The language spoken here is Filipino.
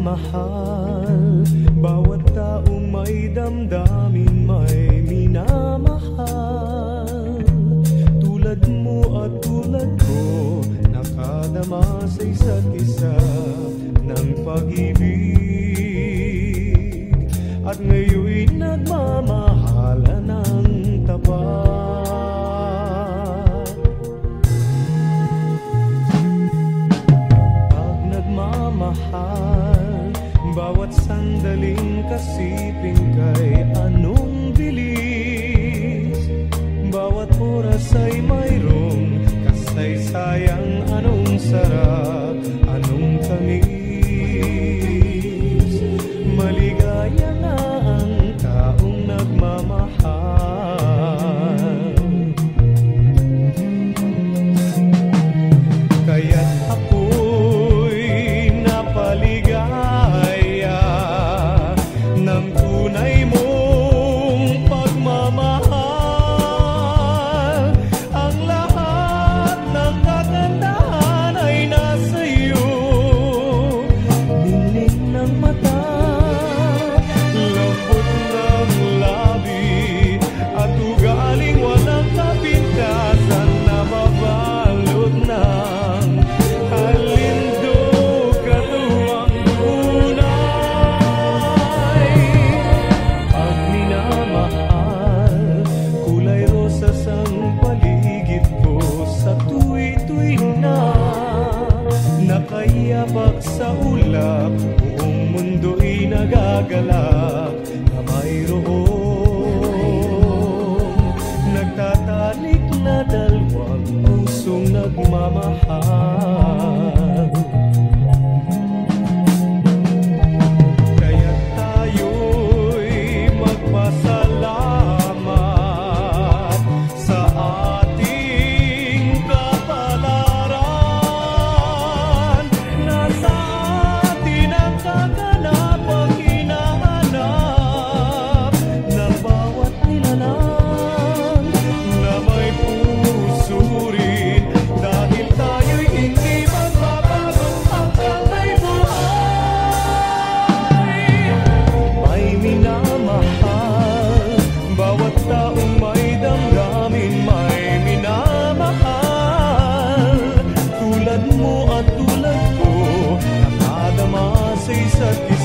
nagmamahal. Bawat taong may damdamin may minamahal. Tulad mo at tulad ko, nakadama sa isa't isa ng pag-ibig. At ngayon'y nagmamahalan ng tapat. Pag nagmamahal, bawat sandaling kasiping kay anong bilis. Bawat oras ay mayroong kasaysayang, anong sarap, anong tamis. Maligaya nga ang taong nagmamahal. Kaya't ako'y napaligaya ng tunay mong pagmamahal. Ang lahat ng kagandahan ay nasa iyo. Ningning ng mata, lambot ng labi, at ugaling walang kapintasan na mabalot ng halindog katuwang tunay. Pag minamahal, kulay rosas ang paligid ko sa tuwi-tuwi na. Nakayapak sa ulap, buong mundo'y nagagalak na mayroong nagtatalik na dalawang pusong nagmamahal. Kaya tayo'y magpasalamat sa ating kapalaran. Nasa atin ang kaganapang hinahanap ng bawat nilalang na may puso rin. Dahil tayo'y hindi magbabago hanggang may buhay. May minamahal, bawat taong may damdamin may minamahal. Tulad mo at tulad ko, nakadama sa isa't isa